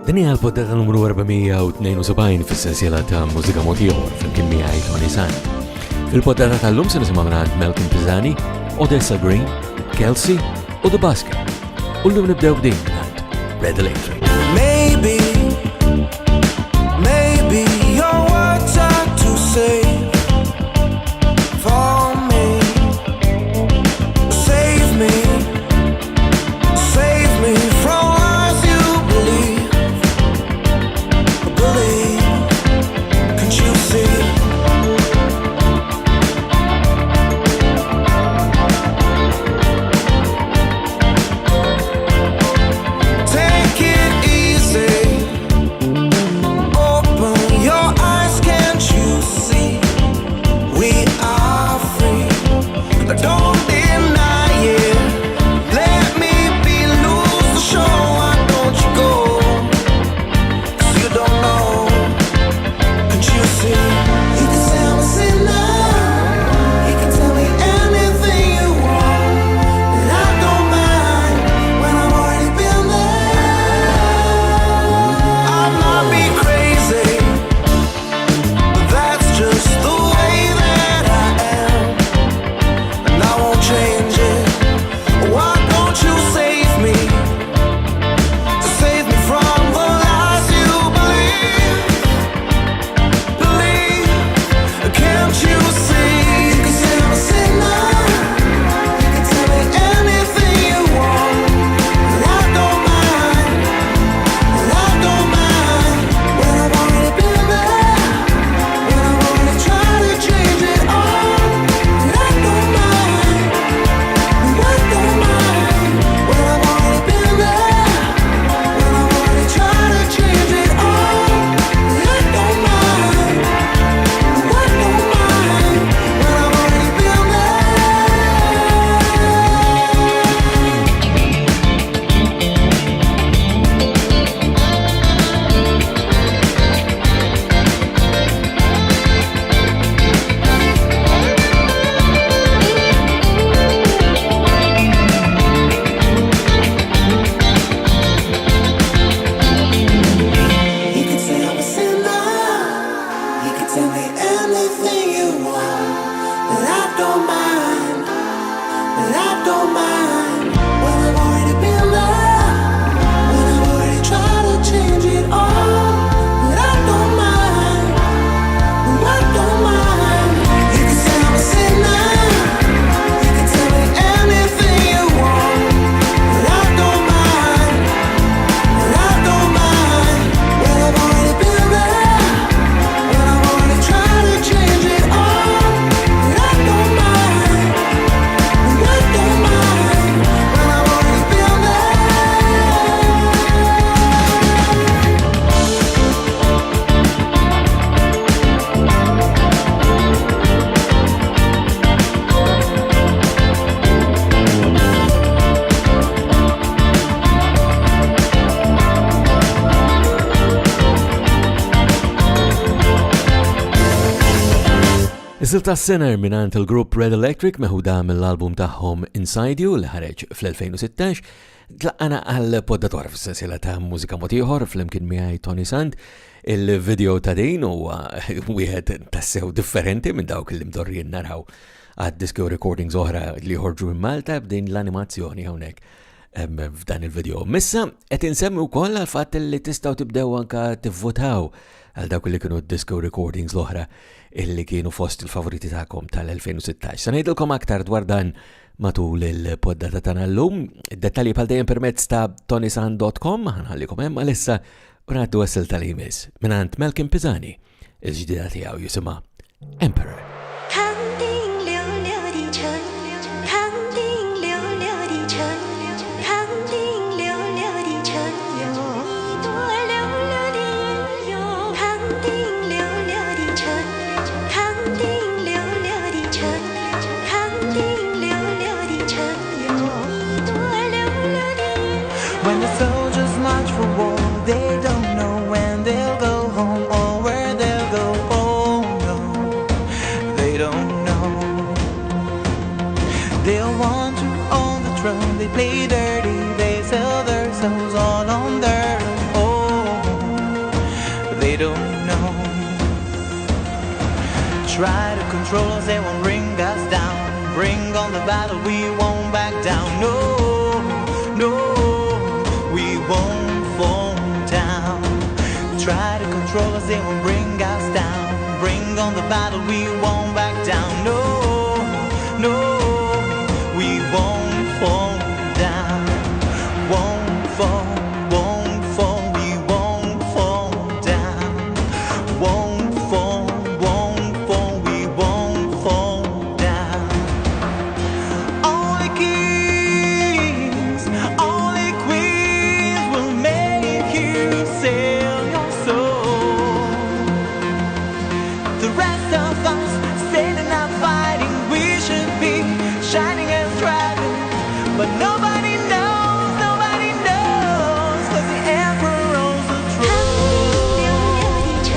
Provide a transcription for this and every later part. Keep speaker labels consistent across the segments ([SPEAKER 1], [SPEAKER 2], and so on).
[SPEAKER 1] Din hija l-poddata numru 472 fis-sensiela ta' mużika motiħor flimkien miegħi Tony Sand. Fil-poddata tal-lum se nisimgħu mingħand Malcolm Pisani, Odessa Green, Kelsey u The Basket. U llum nibdew b'din mingħand Red Electric.
[SPEAKER 2] Maybe your words are too safe for me. Save me from lies you believe. Can't you see? Take it easy. Open your eyes, can't you see? We are free. Don't deny it. Let me be loose the show. Why don't you go? 'Cause you don't know. Can't you see? You can tell me say no. You can tell me anything you want, but I don't mind when I've already been there. I might be crazy, but that's just the way that I am, and I won't change it. Why don't you save me? Save me from the lies you believe. Can't you see? You can tell me say no. You can tell me anything you want, but I don't mind. But I don't mind when I've already been there. When I've already tried to change it all, but I don't mind. But I don't mind when I've already been there. When I've already tried to change it all, but I don't mind. But I don't mind when I've already been there. You can tell me say no. You can tell me anything you want, but I don't mind. But I don't mind when I've already been there. When I've already tried to change it all, but I don't mind. But I don't mind. You can tell me say no. You can tell me anything you want, but I don't mind. But I don't mind when I've already been there. When I've already tried to change it all, but I don't mind. But I don't mind when I've already been there.
[SPEAKER 1] Is-silta Sinner minant il-grupp Red Electric meħuda mill-album tagħhom Inside You li ħareġ fl-2016. Tlaqqana għal-poddator fis-sensiela ta' mużika motiħor flimkien miegħi Tony Sand. Il-video ta' din huwa wieħed tassew differenti minn dawk li mdorrijin naraw għad-disco recordings oħra li ħorġu minn Malta b'din l-animazzjoni hawnhekk f'dan il-video. Missa qed insemmi wkoll għal fatt li tistgħu tibdew anke tivvotaw għal dawk li kienu disco recordings l-oħra illi kienu fost il-favoriti tagħkom tal-2016. Se ngħidilkom aktar dwar dan matul il-poddata tagħna llum. Id-dettalji bħal dejjem permezz ta' tonysand.com ħanħallikom hemm għalissa u ngħaddu għas-silta tal jmiss mingħand Malcolm Pisani. Il-ġdida tiegħu jisimha Emperor.
[SPEAKER 3] 康定溜溜的城，康定溜溜的城，康定溜溜的城有一朵溜溜的云哟。康定溜溜的城，康定溜溜的城，康定溜溜的城有一朵溜溜的云。
[SPEAKER 2] When the soldiers march for war, they don't know when they'll go home or where they'll go. Oh no, they don't know. They'll wander on the throne, they play dirty, they sell their souls all on their own.
[SPEAKER 4] Try to control us, they won't bring us down. Bring on the battle, we won't back down. No, no, we won't fall down. Try to control us, they won't bring us down. Bring on the battle, we won't back down. No, no, we won't fall down. Won't fall, we won't fall down. Won't fall, we won't fall down. Only kings, only queens will make you sell your soul. The rest of us standing up fighting, we should be shining and thriving, but nobody knows, 'cause the emperor owns the
[SPEAKER 3] 康
[SPEAKER 4] throne.
[SPEAKER 3] 定流流的城，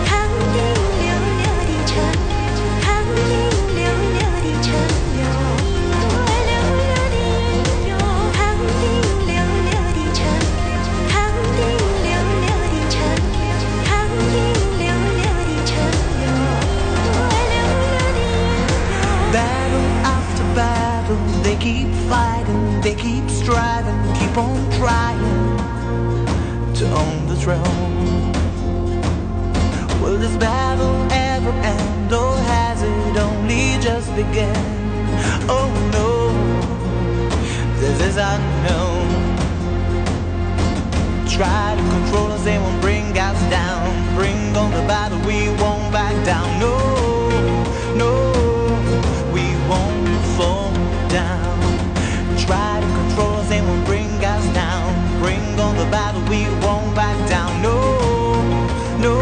[SPEAKER 3] 康定流流的城，康定流流的城有一朵溜溜的云哟。康定流流的城，康定流流的城，康定流流的城有一朵溜溜的云哟。
[SPEAKER 4] Battle after battle, they keep fighting, they keep striving, keep on trying to own the throne. Will this battle ever end, or has it only just begun? Oh no, this is unknown. Try to control us, they won't bring us down. Bring on the battle, we won't back down. No, no, we won't fall down. Try to control us, they won't bring us down. Bring on the battle, we won't back down. No, no,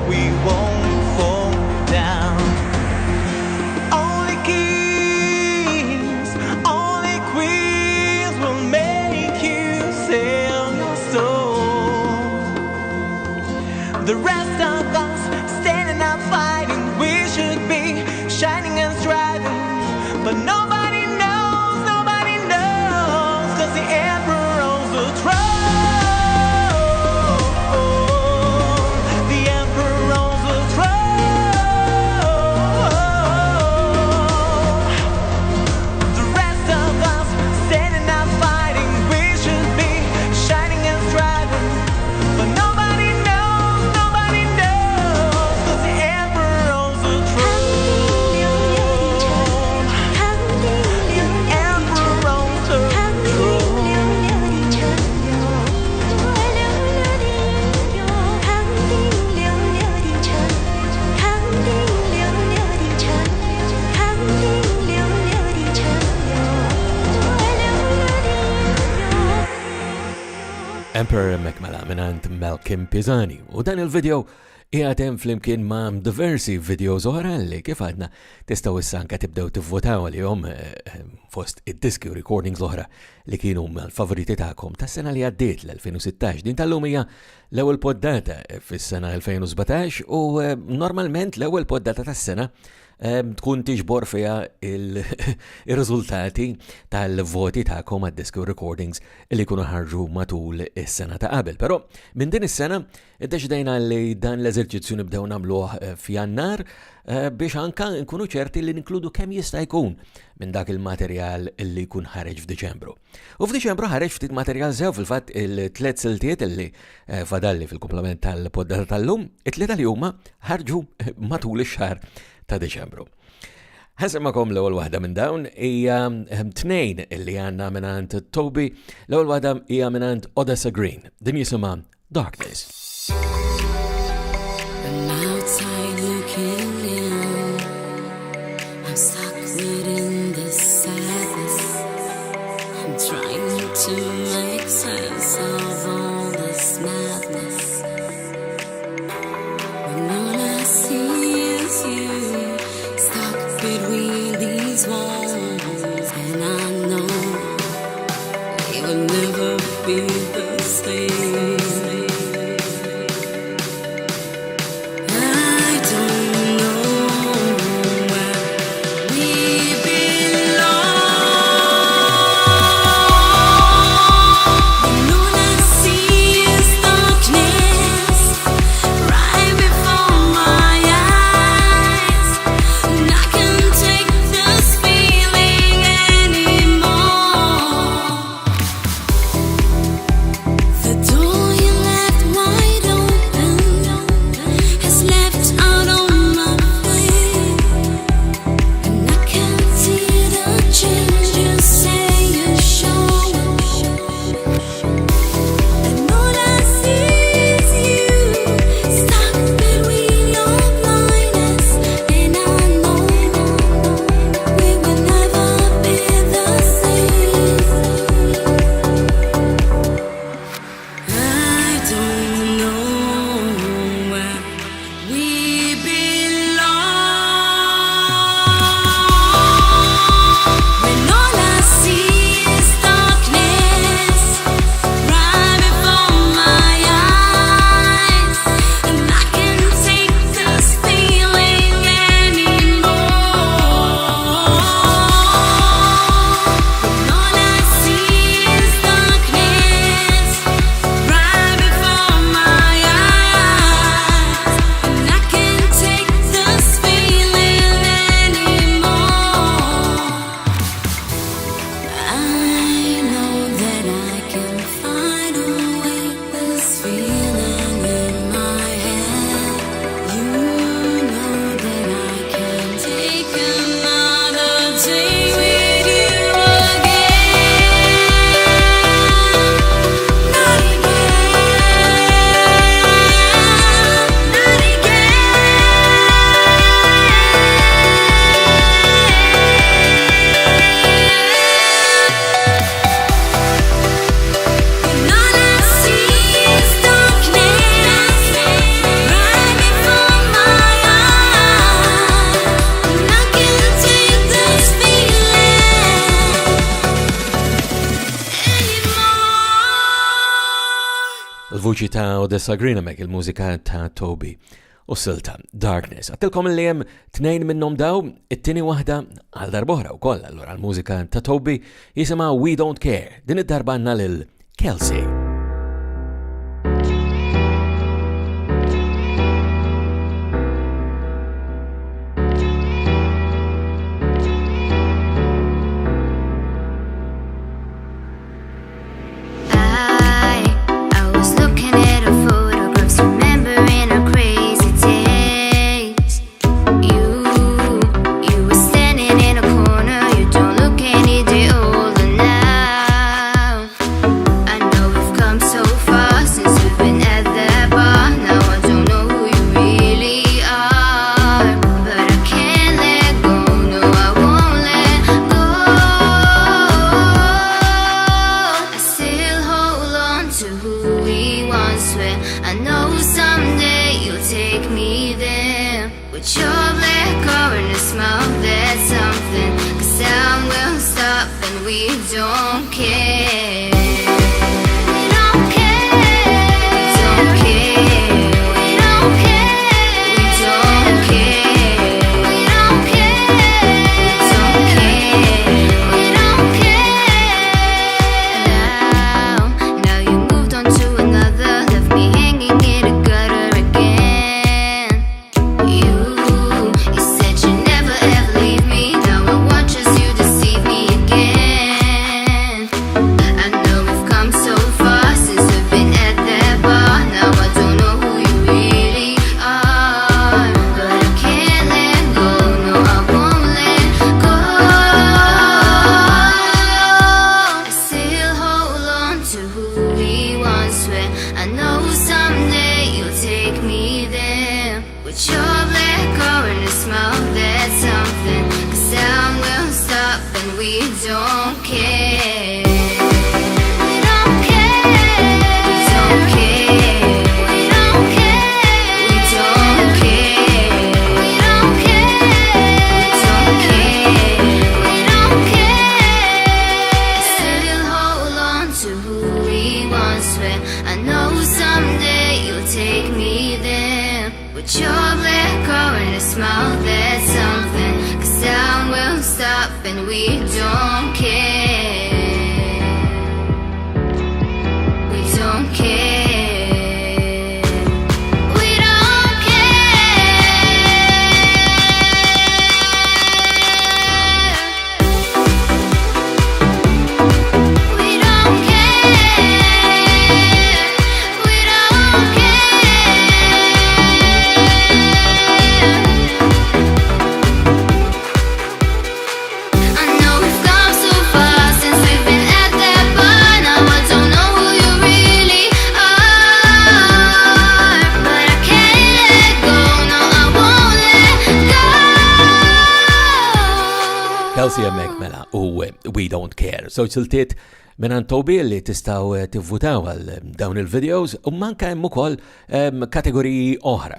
[SPEAKER 4] we won't fall down. Only kings, only queens will make you sell your soul. The rest of us standing up fighting, we should be shining and striving, but nobody knows, 'cause the emperor owns the throne. The emperor owns the throne. The rest of us standing up fighting, we should be shining and striving, but nobody knows, 'cause the emperor owns the
[SPEAKER 3] 康定流流的城，
[SPEAKER 4] throne.
[SPEAKER 3] 康定流流的
[SPEAKER 4] Emperor
[SPEAKER 3] 城，
[SPEAKER 4] owns the
[SPEAKER 3] 康定
[SPEAKER 4] throne.
[SPEAKER 3] 流流的城有一朵溜溜的云哟。康定流流的城，康定流流的城，康定流流的城有一朵溜溜的云哟。
[SPEAKER 1] Emperor Mekmela minant Malcolm Pisani u dan il-video jgħatem flimkien ma' diversi videos oħra li kif għadna testaw issa anka tibdew tivvotaw għalihom fost id-diski u recordings l-oħra li kienu mal-favoriti tagħkom tas-sena li għaddiet l-2016. Din tal-lum hija l-ewwel poddata fis-sena 2017 u normalment l-ewwel poddata tas-sena tkun tiġbor fija il-riżultati tal-voti tagħkom għad-diski u recordings li kunu ħarġu matul is-sena ta' qabel. Però minn din is-sena iddeċidejna li dan l-eżerċizzju nibdew nagħmluh f'Jannar biex anka nkunu ċerti li ninkludu kemm jista' jkun minn dak il-materjal li jkun ħareġ f'Diċembru. U f'Diċembru ħareġ ftit materjal sew fil-fatt il-tliet siltiet li fadalli fil-komplement tal-poddata tal-lum, it-tlieta li huma ħarġu matul ix-xahar ta' Deċembru. Ħasemmakom l-ewwel waħda minn dawn hija tnejn li għandna mingħand Toby, l-ewwel waħda hija mingħand Odessa Green. Din jisimha Darkness.
[SPEAKER 5] I'm outside looking in. I'm stuck within this sadness. I'm trying to make sense of all this madness. When all I see is you, stuck between these walls, and I know they will never be the same. I don't know where we belong. When all I see is darkness right before my eyes.
[SPEAKER 1] il-vuċi ta' Odessa Greenamek, il-mużika ta' Toby u silta Darkness. Għattilkom li jem tnejn minnom daw, it-tini wahda għal darbohra u koll, allora l-mużika ta' Toby jisima We Don't Care, din id-darba għanna lil-Kelsey. We Don't Care. So siltiet minan Toby li tistaw tivvutaw għal dawn il-videos u manka hemm ukoll kategoriji oħra.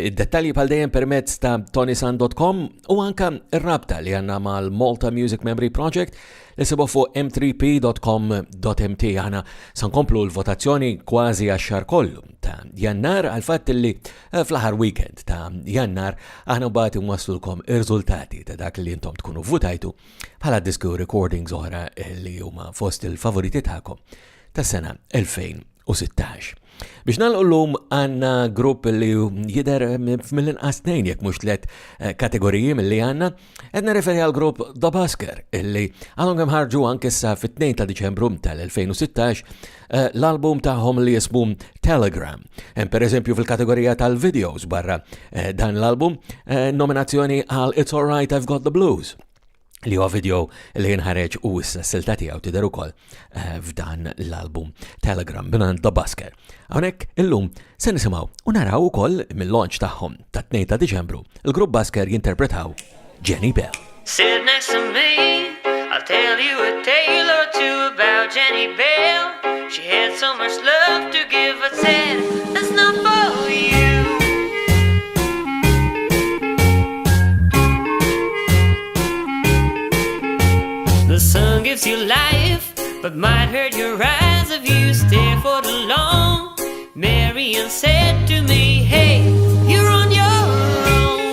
[SPEAKER 1] Id-dettalji bħal dejjem permezz ta' tonysan.com u anka r-rabta li għandna mal-Malta Music Memory Project li sibu fuq m3p.com.mt. Aħna sankomplu l-votazzjoni kważi għax-xahar kollu ta' Jannar għal fatt li fl-aħħar weekend ta' Jannar aħna mbagħad inwasslulkom ir-riżultati ta' dak li intom tkunu votajtu bħala disku recordings oħra li huma fost il-favoriti tagħkom tas-sena 2016. Biex nagħlqu għandna grupp li jidher mill-inqas tnejn jekk mhux tliet kategoriji milli għandna, qed nirreferi għal grupp The Busker illi għadhom kemm ħarġu anke sa fit-2 ta' Diċembru tal-2016 l-album tagħhom li jismu Telegram. Hemm pereżempju fil-kategorija tal-videos barra dan l-album nominazzjoni għal It's Alright I've Got the Blues, li huwa video li jinħareġ u issa s-silta tiegħu tidher ukoll f'dan l-album Telegram b'nant The Busker. Hawnhekk illum se nisimgħu u naraw ukoll mill-launch tagħhom tat-2 ta' Diċembru il-grupp Busker jinterpretaw Jenny Bell.
[SPEAKER 6] Sit next to me, I'll tell you a tale or two about Jenny Bell. She had so much love to give, but said that's not for you. The sun gives you life, but might hurt your eyes if you stare for too long. Marian said to me, hey, you're on your own.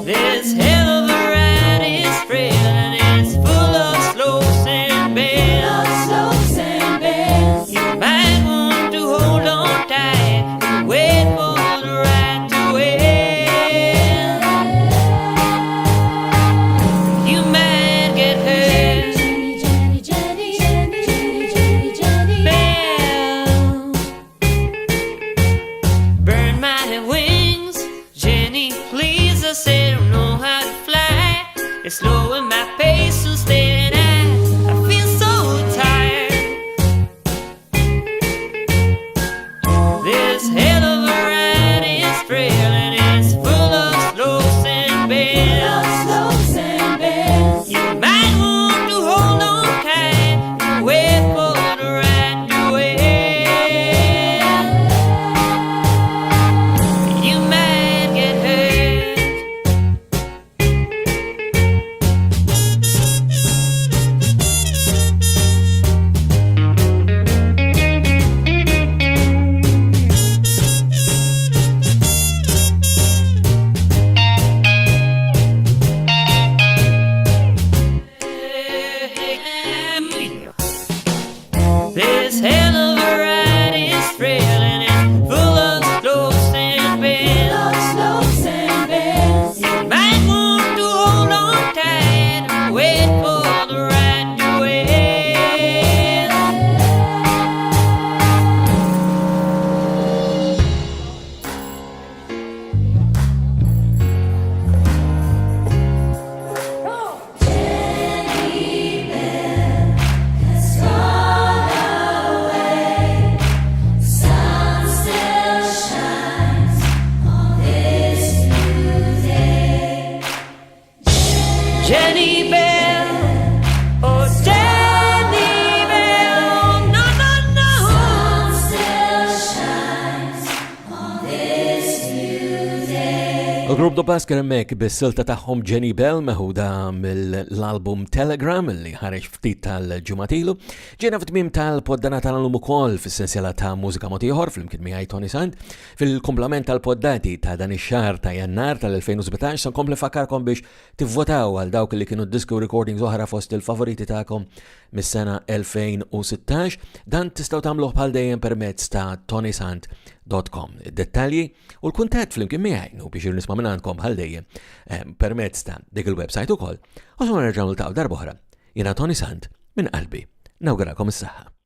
[SPEAKER 6] This hell of a ride is spread and it's full of slopes and bends. You might want to hold on tight and wait for the ride to end. You might get hurt. Burn my wings, Jenny, please. I said I don't know how to fly. It's slowing my pace instead. I feel so tired. This hell of a ride is frail and it's full of slopes and bends. You might want to hold on tight and wait for the ride to end. You might get hurt. This hell of a ride is frail and it's full of slopes and bends. You might want to hold on tight and wait for the ride to end. Jenny Bell, oh Jenny Bell, no, no, no.
[SPEAKER 1] Il-grupp Do Basker hemmhekk bis-silta tagħhom Jenny Bell meħuda mill-album Telegram li ħareġ ftit tal-ġimgħatilu. Ġejna f'tmiem tal-poddana tal-lum ukoll fis-sensiela ta' mużika mod ieħor flimkien miegħi Tony Sant. Fil-komplement tal-poddati ta' dan ix-xahar ta' Jannar tal-2017 se nkompli fakkarkom biex tivvotaw għal dawk li kienu disco recordings oħra fost il-favoriti tagħkom mis-sena 2016. Dan tistgħu tagħmluh bħal dejjem permezz ta' tonysant.com. Id-dettalji u l-kuntatt flimkien miegħi u biex nisma' minn għandkom bħal dejjem permezz ta' dik il-website ukoll. U nerġgħu niltaqgħu darb'oħra. Jiena Tony Sant minn qalbi. Nawguralkom is-saħħa.